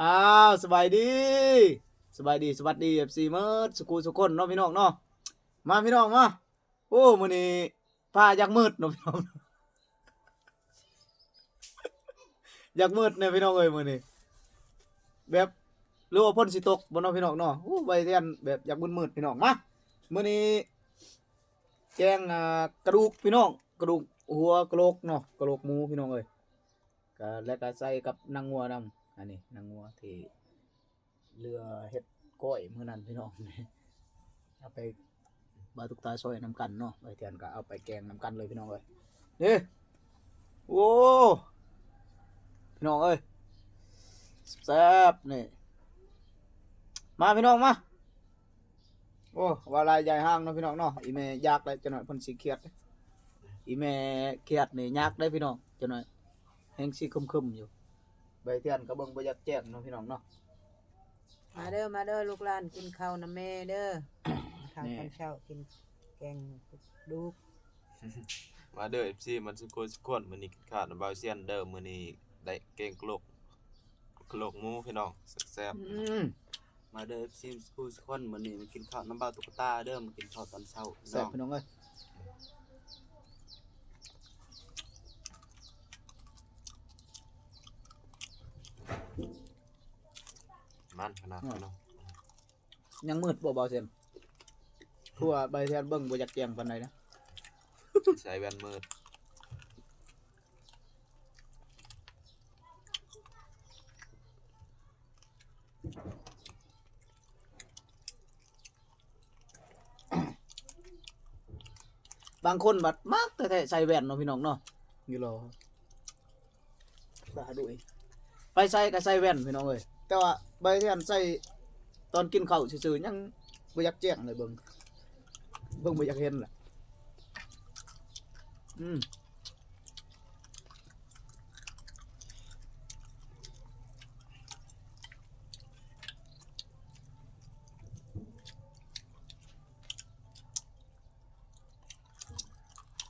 อ้าวสบายดีสบายดีสวัสดี FC เมิดสุกูสุคนเนาะพี่น้องเนาะมาพี่น้องมาโอ้มื้อนี้ฟ้าอยากมืดเนาะพี่น้องอยากมืดเนี่ยพี่น้องเอ้ยมื้อนี้แบบหรือว่าฝนสิตกบ่เนาะพี่น้องเนาะโอ้ใบเทียนแบบอยากมืดๆพี่น้องมามื้อนี้แกงกระดูกพี่น้องกระดูกหัวกะโหลกเนาะกะโหลกหมูพี่น้องเอ้ยก็แล้วก็ใส่กับนางงัวนำอันนี้นางงัวที่เรือเฮ็ดก้อยมื้อนั้นพี่น้อง เอาไปบาตุกตาซอยน้ำกันเนาะใบเทียนก็เอาไปแกงน้ำกันเลยพี่น้องเอ้ยนี่โอ้พี่น้องเอ้ยแซ่บนี่มาพี่น้องมาโอ้ว่าลายใหญ่ห้างเนาะพี่น้องเนาะอีแม่ยากเลยจังหน่อยเพิ่นสิเครียดอีแม่เครียดนี่ยากได้พี่น้องจังหน่อยแฮงสิคึมๆอยู่ใบเทียนก็เบิ่งบ่อยากแจ้งเนาะพี่น้องเนาะมาเด้อลูกหลานกินข้าวนะแม่เด้อ ข้าวตอนเช้ากินแกงดูก มาเด้อ FC มันสุโกสุคนมื้อนี้กินข้าวน้ำเบาเซียนเด้อมื้อนี้ได้แกงกะโหลกหมูพี่น้องแซ่บ มาเด้อซิมสกูสคนมื้อนี้มากินข้าวน้ำเบาตุ๊กตาเด้อมากินข้าวตอนเช้า แซ่บพี่น้องเอ้ย มันขนาดพี่น้อง ยังมืดบ่เบาเสียนคือว่าใบเทียนเบิ่งบ่อยากแจ้งปานใดนะ ใส่แว่นมืด บางคนบัดมักแต่ใส่แว่นเนาะพี่น้องเนาะอยู่รอสาดุยไปใส่ก็ใส่แว่นพี่น้องเอ้ยแต่ว่าใบเทียนใส่ตอนกินข้าวซื่อๆยังบ่อยากแจ้งเลยเบิ่งบ่อยากเห็นล่ะอืม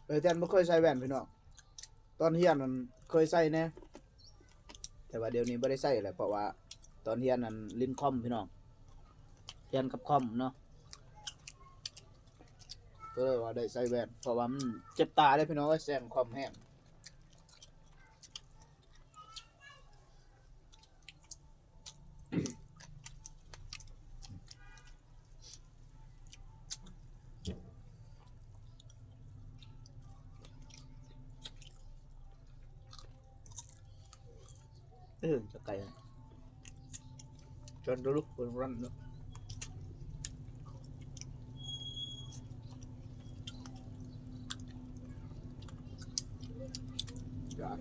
ใบเทียนบ่เคยใส่แว่นพี่น้องตอนเรียนนั่นเคยใส่แน่แต่ว่าเดี๋ยวนี้บ่ได้ใส่แล้วเพราะว่าตอนเรียนนั่นลิ้นคอมพี่น้องเรียนกับคอมเนาะก็เลยว่าได้ใส่แว่นเพราะว่ามันเจ็บตาได้พี่น้องเอ้ยแสงคอมแห้งจะไกลจนดูลูกคนรันเนาะจ้ะ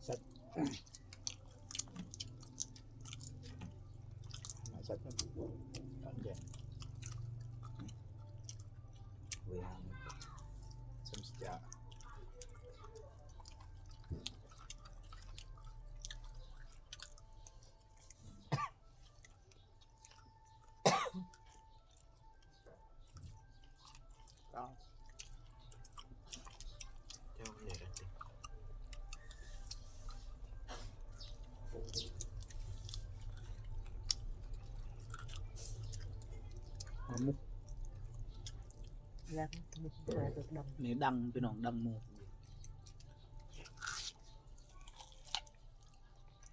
สัตว์สัตว์มันตอนเย็นเวียงสมศรี เจ้าเนี่ยสิ มุก แล้วมีปลาดุกดำ นี่ดังพี่น้องดังหมู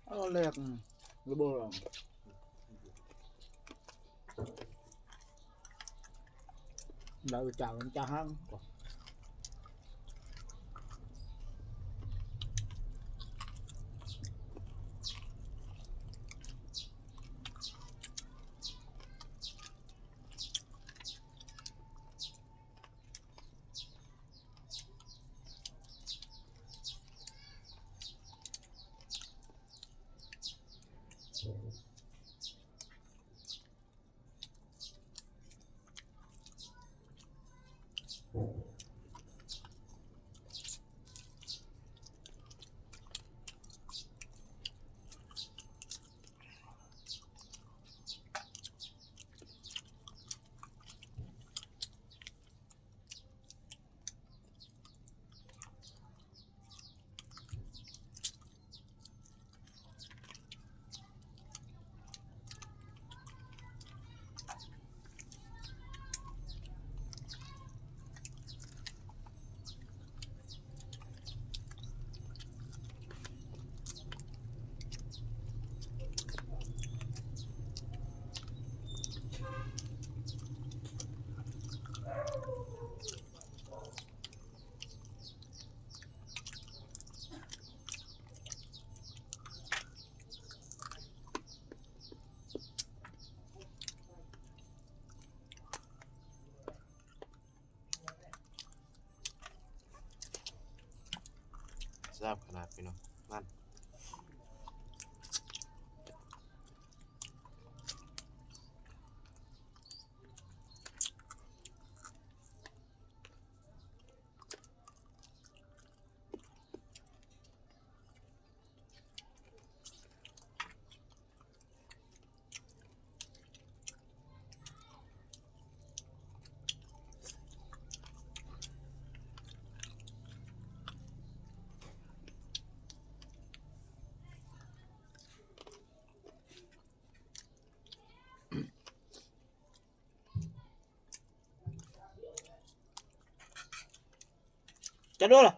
เอาแรกระเบิดเราจ่ายมันจะห้างก่อน แซ่บขนาดพี่น้องมัน จะดูล่ะ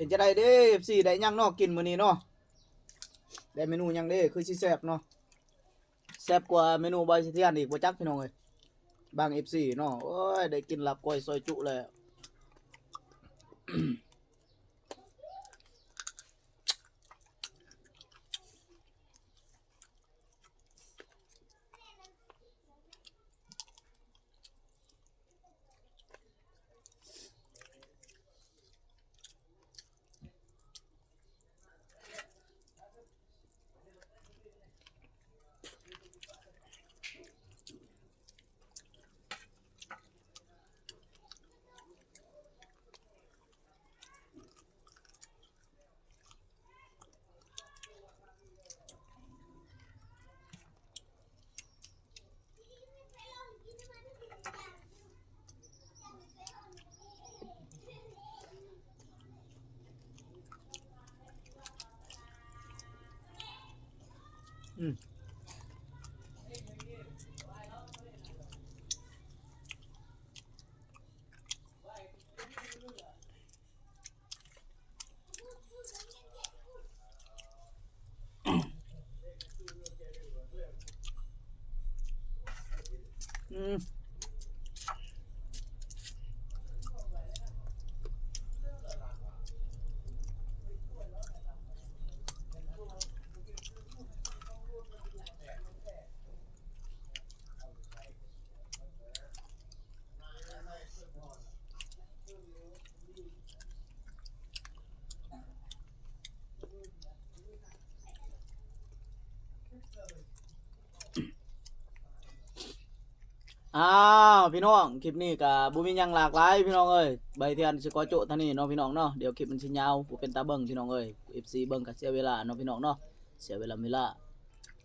เป็นจะได้เด้ FC ได้หยังเนาะกินมื้อนี้เนาะได้เมนูหยังเด้คือสิแซ่บเนาะแซ่บกว่าเมนูบอยสิเทียนอีกบ่จักพี่น้องเอ้ยบาง FC เนาะโอ้ยได้กินลาบก้อยซอยจุแล้ว อืมอืมอ้าวพี่น้องคลิปนี้ก็บ่มีหยังหลากหลายพี่น้องเอ้ยใบเทียนสิขอโจะเท่านี้เนาะพี่น้องเนาะเดี๋ยวคลิปมันสิยาวบ่เป็นตาเบิ่งพี่น้องเอ้ย FC เบิ่งก็เสียเวลาเนาะพี่น้องเนาะเสียเวลา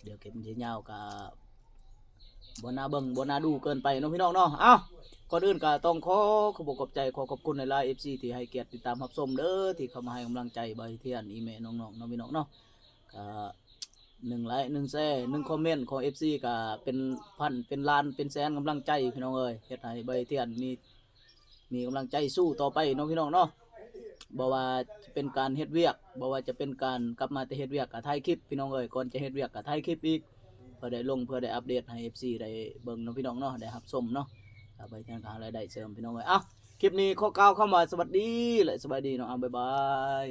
เดี๋ยวคลิปมันสิยาวก็บ่น่าเบิ่งบ่น่าดูเกินไปเนาะพี่น้องเนาะอ้าวก่อนอื่นก็ต้องขอบอกขอบใจขอขอบคุณหลายๆ FC ที่ให้เกียรติติดตามรับชมเด้อที่เข้ามาให้กำลังใจใบเทียนอีแม่น้องๆเนาะพี่น้องเนาะก็ 1 ไลค์ 1 แชร์ 1 คอมเมนต์ของ FC ก็เป็นพันเป็นล้านเป็นแสนกำลังใจพี่น้องเอ้ยเฮ็ดให้ใบเทียนมีกำลังใจสู้ต่อไปเนาะพี่น้องเนาะบ่ว่าจะเป็นการเฮ็ดเวียกบ่ว่าจะเป็นการกลับมาแต่เฮ็ดเวียกก็ถ่ายคลิปพี่น้องเอ้ยก่อนจะเฮ็ดเวียกก็ถ่ายคลิปอีกเพื่อได้ลงเพื่อได้อัปเดตให้ FC ได้เบิ่งเนาะพี่น้องเนาะได้รับชมเนาะใบเทียนก็หารายได้เสริมพี่น้องเอ้ยคลิปนี้ขอกล่าวคำว่าสวัสดีและสบายดีเนาะบ๊ายบาย